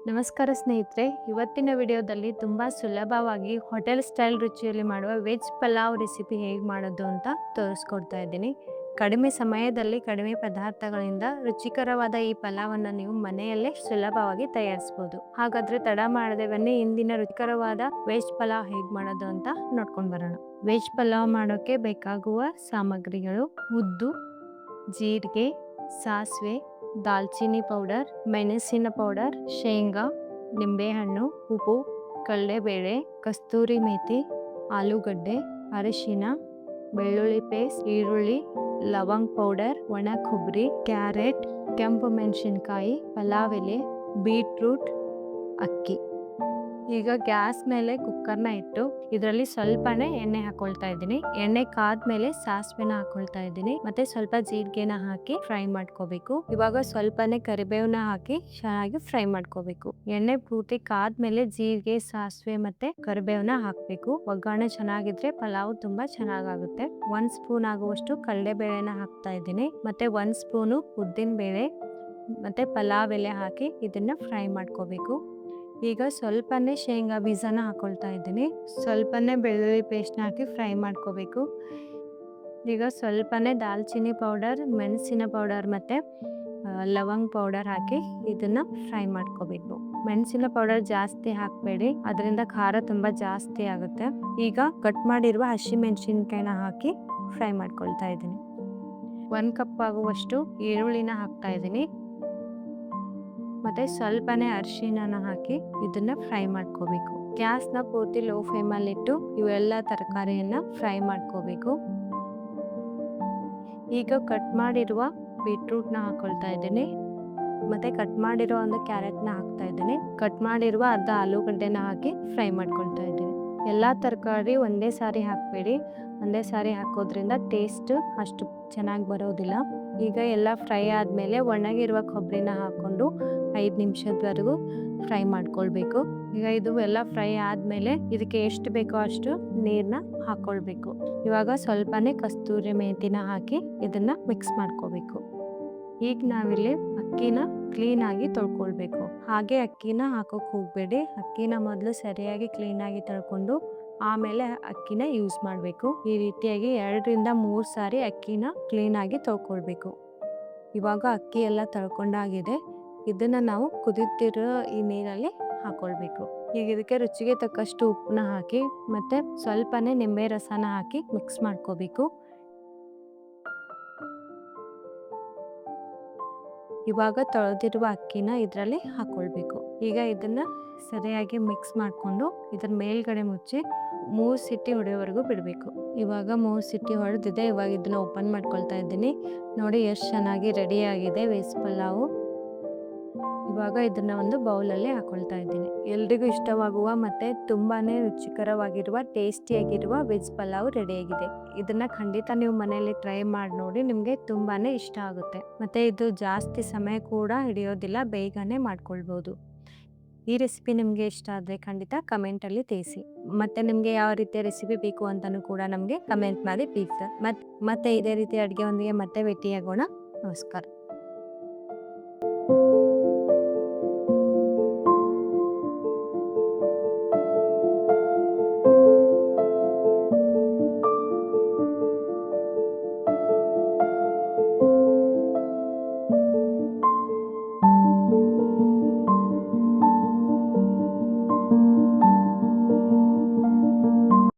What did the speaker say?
ನಮಸ್ಕಾರ ಸ್ನೇಹಿತರೆ, ಇವತ್ತಿನ ವಿಡಿಯೋದಲ್ಲಿ ತುಂಬ ಸುಲಭವಾಗಿ ಹೋಟೆಲ್ ಸ್ಟೈಲ್ ರುಚಿಯಲ್ಲಿ ಮಾಡುವ ವೆಜ್ ಪಲಾವ್ ರೆಸಿಪಿ ಹೇಗೆ ಮಾಡೋದು ಅಂತ ತೋರಿಸ್ಕೊಡ್ತಾ ಇದ್ದೀನಿ. ಕಡಿಮೆ ಸಮಯದಲ್ಲಿ ಕಡಿಮೆ ಪದಾರ್ಥಗಳಿಂದ ರುಚಿಕರವಾದ ಈ ಪಲಾವನ್ನು ನೀವು ಮನೆಯಲ್ಲೇ ಸುಲಭವಾಗಿ ತಯಾರಿಸ್ಬೋದು. ಹಾಗಾದ್ರೆ ತಡ ಮಾಡದೆ ಬನ್ನಿ, ಇಂದಿನ ರುಚಿಕರವಾದ ವೆಜ್ ಪಲಾವ್ ಹೇಗೆ ಮಾಡೋದು ಅಂತ ನೋಡ್ಕೊಂಡು ಬರೋಣ. ವೆಜ್ ಪಲಾವ್ ಮಾಡೋಕ್ಕೆ ಬೇಕಾಗುವ ಸಾಮಗ್ರಿಗಳು: ಉದ್ದು, ಜೀರಿಗೆ, ಸಾಸಿವೆ, ದಾಲ್ಚಿನ್ನಿ ಪೌಡರ್, ಮೆಣಸಿನ ಪೌಡರ್, ಶೇಂಗಾ, ನಿಂಬೆಹಣ್ಣು, ಉಪ್ಪು, ಕಡಲೆಬೇಳೆ, ಕಸ್ತೂರಿ ಮೇಥಿ, ಆಲೂಗಡ್ಡೆ, ಅರಿಶಿನ, ಬೆಳ್ಳುಳ್ಳಿ ಪೇಸ್ಟ್, ಈರುಳ್ಳಿ, ಲವಂಗ್ ಪೌಡರ್, ಒಣ ಕೊಬ್ಬರಿ, ಕ್ಯಾರೆಟ್, ಕೆಂಪು ಮೆಣಸಿನಕಾಯಿ, ಪಲಾವ್ ಎಲೆ, ಬೀಟ್ರೂಟ್, ಅಕ್ಕಿ. ಈಗ ಗ್ಯಾಸ್ ಮೇಲೆ ಕುಕ್ಕರ್ನ ಇಟ್ಟು ಇದರಲ್ಲಿ ಸ್ವಲ್ಪನೇ ಎಣ್ಣೆ ಹಾಕೊಳ್ತಾ ಇದ್ದೀನಿ. ಎಣ್ಣೆ ಕಾದ್ಮೇಲೆ ಸಾಸಿವೆನ ಹಾಕೊಳ್ತಾ ಇದ್ದೀನಿ, ಮತ್ತೆ ಸ್ವಲ್ಪ ಜೀರಿಗೆನ ಹಾಕಿ ಫ್ರೈ ಮಾಡ್ಕೋಬೇಕು. ಇವಾಗ ಸ್ವಲ್ಪನೇ ಕರಿಬೇವನ್ನ ಹಾಕಿ ಚೆನ್ನಾಗಿ ಫ್ರೈ ಮಾಡ್ಕೋಬೇಕು. ಎಣ್ಣೆ ಪೂರ್ತಿ ಕಾದ್ಮೇಲೆ ಜೀರಿಗೆ, ಸಾಸಿವೆ ಮತ್ತೆ ಕರಿಬೇವನ್ನ ಹಾಕ್ಬೇಕು. ಒಗ್ಗರಣೆ ಚೆನ್ನಾಗಿದ್ರೆ ಪಲಾವ್ ತುಂಬಾ ಚೆನ್ನಾಗಾಗುತ್ತೆ. 1 ಸ್ಪೂನ್ ಆಗುವಷ್ಟು ಕಡಲೆಬೇಳೆನ ಹಾಕ್ತಾ ಇದ್ದೀನಿ, ಮತ್ತೆ 1 ಸ್ಪೂನು ಉದ್ದಿನ ಬೇಳೆ ಮತ್ತೆ ಪಲಾವ್ ಎಲೆ ಹಾಕಿ ಇದನ್ನ ಫ್ರೈ ಮಾಡ್ಕೋಬೇಕು. ಈಗ ಸ್ವಲ್ಪನೇ ಶೇಂಗಾ ಬೀಜನ ಹಾಕೊಳ್ತಾ ಇದ್ದೀನಿ, ಸ್ವಲ್ಪನೇ ಬೆಳ್ಳುಳ್ಳಿ ಪೇಸ್ಟ್ನ ಹಾಕಿ ಫ್ರೈ ಮಾಡ್ಕೋಬೇಕು. ಈಗ ಸ್ವಲ್ಪನೇ ದಾಲ್ಚಿನ್ನಿ ಪೌಡರ್, ಮೆಣಸಿನ ಪೌಡರ್ ಮತ್ತೆ ಲವಂಗ್ ಪೌಡರ್ ಹಾಕಿ ಇದನ್ನ ಫ್ರೈ ಮಾಡ್ಕೋಬೇಕು. ಮೆಣಸಿನ ಪೌಡರ್ ಜಾಸ್ತಿ ಹಾಕಬೇಡಿ, ಅದರಿಂದ ಖಾರ ತುಂಬಾ ಜಾಸ್ತಿ ಆಗುತ್ತೆ. ಈಗ ಕಟ್ ಮಾಡಿರುವ ಹಸಿ ಮೆಣಸಿನಕಾಯಿನ ಹಾಕಿ ಫ್ರೈ ಮಾಡ್ಕೊಳ್ತಾ ಇದ್ದೀನಿ. 1 ಕಪ್ ಆಗುವಷ್ಟು ಈರುಳ್ಳಿನ ಹಾಕ್ತಾ ಇದ್ದೀನಿ, ಮತ್ತೆ ಸ್ವಲ್ಪನೇ ಅರಿಶಿನ ಹಾಕಿ ಇದನ್ನ ಫ್ರೈ ಮಾಡ್ಕೋಬೇಕು. ಗ್ಯಾಸ್ನ ಪೂರ್ತಿ ಲೋ ಫ್ಲೇಮಲ್ಲಿ ಇಟ್ಟು ಇವೆಲ್ಲ ತರಕಾರಿಯನ್ನ ಫ್ರೈ ಮಾಡ್ಕೋಬೇಕು. ಈಗ ಕಟ್ ಮಾಡಿರುವ ಬೀಟ್ರೂಟ್ನ ಹಾಕೊಳ್ತಾ ಇದ್ದೀನಿ, ಮತ್ತೆ ಕಟ್ ಮಾಡಿರೋ ಒಂದು ಕ್ಯಾರೆಟ್ನ ಹಾಕ್ತಾ ಇದ್ದೀನಿ, ಕಟ್ ಮಾಡಿರುವ ಅರ್ಧ ಆಲೂಗಡ್ಡೆನ ಹಾಕಿ ಫ್ರೈ ಮಾಡ್ಕೊಳ್ತಾ ಇದ್ದೀನಿ. ಎಲ್ಲ ತರಕಾರಿ ಒಂದೇ ಸಾರಿ ಹಾಕಬೇಡಿ, ಒಂದೇ ಸಾರಿ ಹಾಕೋದ್ರಿಂದ ಟೇಸ್ಟ್ ಅಷ್ಟು ಚೆನ್ನಾಗಿ ಬರೋದಿಲ್ಲ. ಈಗ ಎಲ್ಲ ಫ್ರೈ ಆದಮೇಲೆ ಒಣಗಿರುವ ಕೊಬ್ಬರಿನ ಹಾಕ್ಕೊಂಡು 5 ನಿಮಿಷದವರೆಗೂ ಫ್ರೈ ಮಾಡ್ಕೊಳ್ಬೇಕು. ಈಗ ಇದು ಎಲ್ಲ ಫ್ರೈ ಆದಮೇಲೆ ಇದಕ್ಕೆ ಎಷ್ಟು ಬೇಕೋ ಅಷ್ಟು ನೀರನ್ನ ಹಾಕ್ಕೊಳ್ಬೇಕು. ಇವಾಗ ಸ್ವಲ್ಪನೇ ಕಸ್ತೂರಿ ಮೇಥಿನ ಹಾಕಿ ಇದನ್ನ ಮಿಕ್ಸ್ ಮಾಡ್ಕೋಬೇಕು. ಈಗ ನಾವಿಲ್ಲಿ ಅಕ್ಕಿನ ಕ್ಲೀನಾಗಿ ತೊಳ್ಕೊಳ್ಬೇಕು. ಹಾಗೆ ಅಕ್ಕಿನ ಹಾಕೋಕೆ ಹೋಗಬೇಡಿ, ಅಕ್ಕಿನ ಮೊದಲು ಸರಿಯಾಗಿ ಕ್ಲೀನಾಗಿ ತೊಳ್ಕೊಂಡು ಆಮೇಲೆ ಅಕ್ಕಿನ ಯೂಸ್ ಮಾಡಬೇಕು. ಈ ರೀತಿಯಾಗಿ 2 ರಿಂದ 3 ಸಾರಿ ಅಕ್ಕಿನ ಕ್ಲೀನಾಗಿ ತೊಳ್ಕೊಳ್ಬೇಕು. ಇವಾಗ ಅಕ್ಕಿ ಎಲ್ಲ ತೊಳ್ಕೊಂಡಾಗಿದೆ, ಇದನ್ನ ನಾವು ಕುದಿತಿರೋ ಈ ನೀರಲ್ಲಿ ಹಾಕೊಳ್ಬೇಕು. ಈಗ ಇದಕ್ಕೆ ರುಚಿಗೆ ತಕ್ಕಷ್ಟು ಉಪ್ಪನ್ನ ಹಾಕಿ ಮತ್ತೆ ಸ್ವಲ್ಪನೇ ನಿಂಬೆ ರಸನ ಹಾಕಿ ಮಿಕ್ಸ್ ಮಾಡ್ಕೋಬೇಕು. ಇವಾಗ ತೊಳೆದಿರುವ ಅಕ್ಕಿನ ಇದರಲ್ಲಿ ಹಾಕೊಳ್ಬೇಕು. ಈಗ ಇದನ್ನ ಸರಿಯಾಗಿ ಮಿಕ್ಸ್ ಮಾಡಿಕೊಂಡು ಇದರ ಮೇಲ್ಗಡೆ ಮುಚ್ಚಿ 3 ಸಿಟಿ ಹೊಡೆಯೋವರೆಗೂ ಬಿಡಬೇಕು. ಇವಾಗ 3 ಸಿಟಿ ಹೊಡೆದಿದೆ. ಇವಾಗ ಇದನ್ನ ಓಪನ್ ಮಾಡ್ಕೊಳ್ತಾ ಇದ್ದೀನಿ. ನೋಡಿ ಎಷ್ಟು ಚೆನ್ನಾಗಿ ರೆಡಿ ಆಗಿದೆ ವೆಜ್ ಪಲಾವು. ಇವಾಗ ಇದನ್ನ ಒಂದು ಬೌಲಲ್ಲಿ ಹಾಕೊಳ್ತಾ ಇದ್ದೀನಿ. ಎಲ್ರಿಗೂ ಇಷ್ಟವಾಗುವ ಮತ್ತೆ ತುಂಬಾನೇ ರುಚಿಕರವಾಗಿರುವ ಟೇಸ್ಟಿಯಾಗಿರುವ ವೆಜ್ ಪಲಾವ್ ರೆಡಿಯಾಗಿದೆ. ಇದನ್ನ ಖಂಡಿತ ನೀವು ಮನೆಯಲ್ಲಿ ಟ್ರೈ ಮಾಡಿ ನೋಡಿ, ನಿಮಗೆ ತುಂಬಾನೇ ಇಷ್ಟ ಆಗುತ್ತೆ. ಮತ್ತೆ ಇದು ಜಾಸ್ತಿ ಸಮಯ ಕೂಡ ಹಿಡಿಯೋದಿಲ್ಲ, ಬೇಗನೆ ಮಾಡ್ಕೊಳ್ಬೋದು. ಈ ರೆಸಿಪಿ ನಿಮಗೆ ಇಷ್ಟ ಆದರೆ ಖಂಡಿತ ಕಮೆಂಟಲ್ಲಿ ತಿಳಿಸಿ. ಮತ್ತೆ ನಿಮಗೆ ಯಾವ ರೀತಿಯ ರೆಸಿಪಿ ಬೇಕು ಅಂತಲೂ ಕೂಡ ನಮಗೆ ಕಮೆಂಟ್ ಮಾಡಿ ಪ್ಲೀಸ್. ಮತ್ತೆ ಇದೇ ರೀತಿ ಅಡುಗೆ ಒಂದಿಗೆ ಮತ್ತೆ ಭೇಟಿಯಾಗೋಣ. ನಮಸ್ಕಾರ.